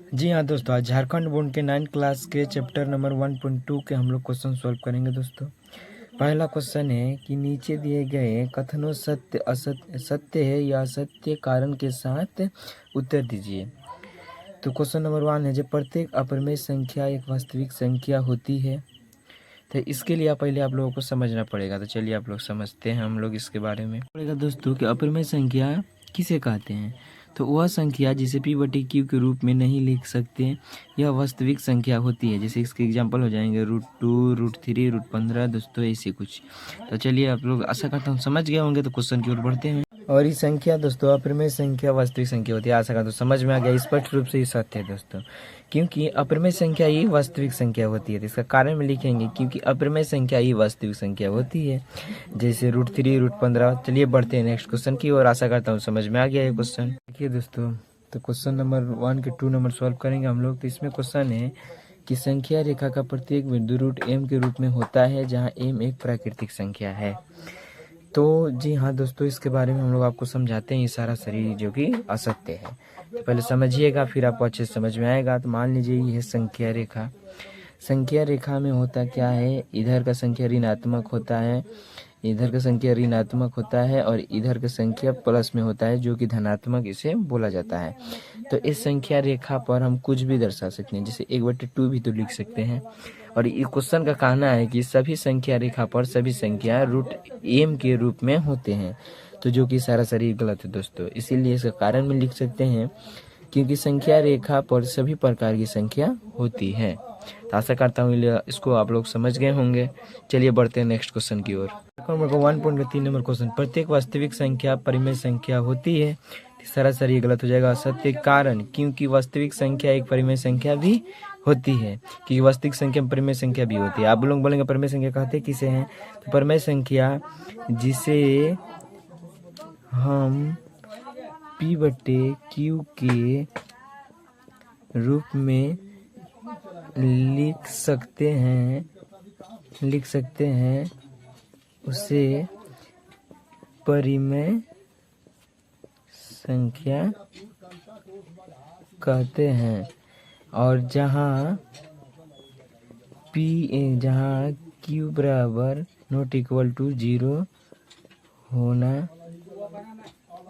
जी हाँ दोस्तों, आज झारखंड बोर्ड के 9th क्लास के चैप्टर नंबर 1.2 के हम लोग क्वेश्चन सॉल्व करेंगे दोस्तों। पहला क्वेश्चन है कि नीचे दिए गए कथनों सत्य असत्य सत्य है या असत्य कारण के साथ उत्तर दीजिए। तो क्वेश्चन नंबर 1 है, जब प्रत्येक अपरिमेय संख्या एक वास्तविक संख्या होती है, तो इसके लिए पहले आप लोगों को समझना पड़ेगा। तो चलिए आप लोग समझते हैं हम लोग इसके बारे में पड़ेगा दोस्तों कि अपरिमेय संख्या किसे कहते हैं। तो वह संख्या जिसे p/q के रूप में नहीं लिख सकते, यह वास्तविक संख्या होती है। जैसे इसके एग्जांपल हो जाएंगे √2, √3, √15 दोस्तों, ऐसे कुछ। तो चलिए आप लोग आशा करता हूँ समझ गए होंगे। तो क्वेश्चन की ओर बढ़ते हैं। और ये संख्या दोस्तों अपरिमेय संख्या वास्तविक संख्या होती है। आशा करता हूँ समझ में आ गया। स्पष्ट रूप से ये सत्य है दोस्तों, क्योंकि अपरिमेय संख्या ही वास्तविक संख्या होती है। तो इसका कारण में लिखेंगे क्योंकि अपरिमेय संख्या ही वास्तविक संख्या होती है, जैसे √3, √15। चलिए बढ़ते हैं नेक्स्ट क्वेश्चन की ओर। आशा करता हूँ समझ में आ गया ये क्वेश्चन। देखिए दोस्तों, तो क्वेश्चन नंबर 1 के 2 नंबर सॉल्व करेंगे हम लोग। तो इसमें क्वेश्चन है कि संख्या रेखा का प्रत्येक बिंदु √m के रूप में होता है, जहाँ m एक प्राकृतिक संख्या है। तो जी हाँ दोस्तों, इसके बारे में हम लोग आपको समझाते हैं। ये सारा शरीर जो कि असत्य है, तो पहले समझिएगा, फिर आपको अच्छे से समझ में आएगा। तो मान लीजिए ये संख्या रेखा। संख्या रेखा में होता क्या है, इधर का संख्या ऋणात्मक होता है, इधर का संख्या ऋणात्मक होता है, और इधर का संख्या प्लस में होता है, जो कि धनात्मक इसे बोला जाता है। तो इस संख्या रेखा पर हम कुछ भी दर्शा सकते हैं, जैसे 1/2 भी तो लिख सकते हैं। और ये क्वेश्चन का कहना है कि सभी संख्या रेखा पर सभी संख्या √m के रूप में होते हैं, तो जो कि सारा शरीर गलत है दोस्तों। इसीलिए इसका कारण में लिख सकते हैं क्योंकि संख्या रेखा पर सभी प्रकार की संख्या होती है। तो आशा करता हूँ इसको आप लोग समझ गए होंगे। चलिए बढ़ते हैं नेक्स्ट क्वेश्चन की ओर। 1.3 नंबर क्वेश्चन, प्रत्येक वास्तविक संख्या परिमेय संख्या होती है। सरासर ये गलत हो जाएगा। असत्य कारण, क्योंकि वास्तविक संख्या एक परिमेय संख्या भी होती है, क्योंकि वास्तविक संख्या परिमेय संख्या भी होती है। आप लोग बोलेंगे परिमेय संख्या कहते किसे हैं, तो परिमेय संख्या जिसे हम p/q के रूप में लिख सकते हैं उसे परिमेय संख्या कहते हैं। और जहाँ q बराबर नॉट इक्वल टू 0 होना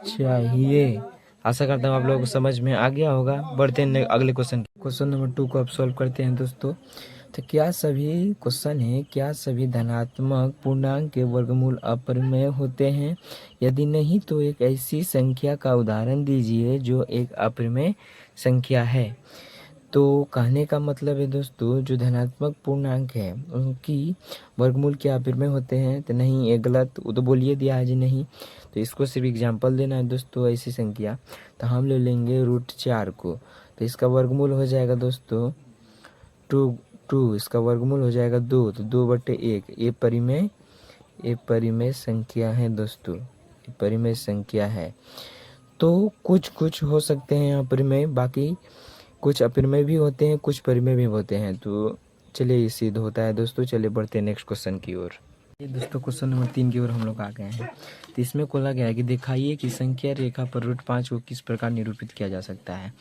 चाहिए। आशा करता हूँ आप लोगों को समझ में आ गया होगा। बढ़ते हैं अगले क्वेश्चन नंबर 2 को आप सॉल्व करते हैं दोस्तों। तो क्या सभी धनात्मक पूर्णांक के वर्गमूल अपरिमेय होते हैं? यदि नहीं तो एक ऐसी संख्या का उदाहरण दीजिए जो एक अपरिमेय संख्या है। तो कहने का मतलब है दोस्तों, जो धनात्मक पूर्णांक है उनकी वर्गमूल क्या अपरिमेय होते हैं? तो नहीं, ये गलत। वो तो बोलिए दिया है जी नहीं, तो इसको सिर्फ एग्जाम्पल देना है दोस्तों। ऐसी संख्या तो हम ले लेंगे √4 को, तो इसका वर्गमूल हो जाएगा दोस्तों 2। इसका वर्गमूल हो जाएगा 2, तो 2/1। ये परिमेय संख्या है दोस्तों, ये परिमेय संख्या है। तो कुछ हो सकते हैं अपरिमेय, बाकी कुछ अपरिमेय भी होते हैं, कुछ परिमेय भी होते हैं। तो चलिए ये सिद्ध होता है दोस्तों। चलिए बढ़ते हैं नेक्स्ट क्वेश्चन की ओर। ये दोस्तों क्वेश्चन नंबर 3 की ओर हम लोग आ गए हैं। तो इसमें बोला गया है कि दिखाइए कि संख्या रेखा पर √5 को किस प्रकार निरूपित किया जा सकता है।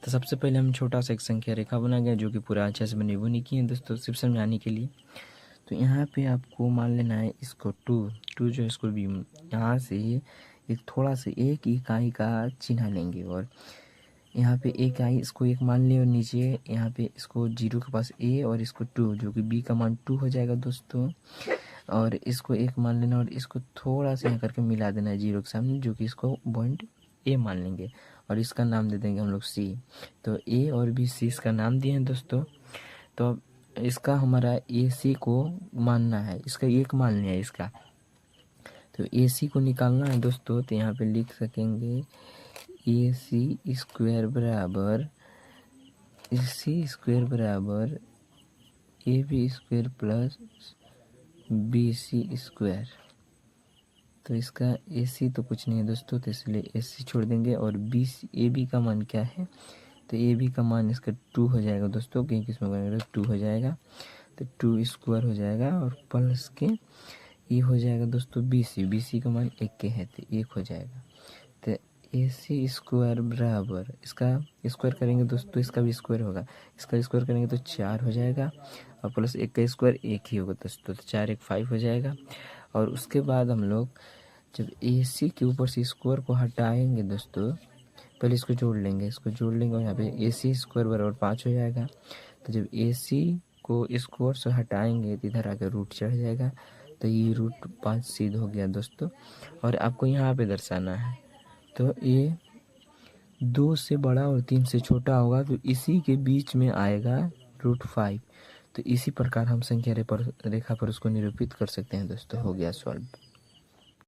तो सबसे पहले हम छोटा सा एक संख्या रेखा बना गया, जो कि पूरा अच्छे से बनी बुनी की है दोस्तों, सिर्फ समझाने के लिए। तो यहाँ पे आपको मान लेना है इसको 2 जो इसको भी यहाँ से एक थोड़ा सा एक इकाई का चिन्ह लेंगे, और यहाँ पे एक आई इसको 1 मान लिया, और नीचे यहाँ पे इसको 0 के पास a और इसको 2, जो कि b का मान 2 हो जाएगा दोस्तों। और इसको 1 मान लेना, और इसको थोड़ा सा यहाँ करके मिला देना है 0 के सामने, जो कि इसको पॉइंट a मान लेंगे, और इसका नाम दे देंगे हम लोग c। तो a और b c इसका नाम दिए हैं दोस्तों। तो अब इसका हमारा ac को मानना है, इसका 1 मान लिया है इसका। तो ac को निकालना है दोस्तों। तो यहाँ पे लिख सकेंगे AC² बराबर AB² प्लस BC²। तो इसका AC तो कुछ नहीं है दोस्तों, तो इसलिए AC छोड़ देंगे। और AB का मान क्या है, तो AB का मान इसका 2 हो जाएगा दोस्तों, क्योंकि इसमें बनेगा 2 हो जाएगा, तो 2² हो जाएगा, और प्लस के ये हो जाएगा दोस्तों BC का मान 1 के है, तो 1 हो जाएगा। तो AC स्क्वायर बराबर इसका स्क्वायर करेंगे दोस्तों, इसका भी स्क्वायर होगा, इसका स्क्वायर करेंगे तो 4 हो जाएगा और प्लस 1 का स्क्वायर 1 ही होगा दोस्तों, तो 4 1 5 हो जाएगा। और उसके बाद हम लोग जब AC के ऊपर से स्क्वायर को हटाएंगे दोस्तों, पहले इसको जोड़ लेंगे, इसको जोड़ लेंगे और यहाँ पे AC स्क्वायर बराबर 5 हो जाएगा। तो जब AC को स्क्वायर से हटाएंगे तो इधर आकर रूट चढ़ जाएगा, तो ये रूट 5 सिद्ध हो गया दोस्तों। और आपको यहाँ पे दर्शाना है, तो ये 2 से बड़ा और 3 से छोटा होगा, तो इसी के बीच में आएगा √5। तो इसी प्रकार हम संख्या रेखा पर उसको निरूपित कर सकते हैं दोस्तों। हो गया सॉल्व।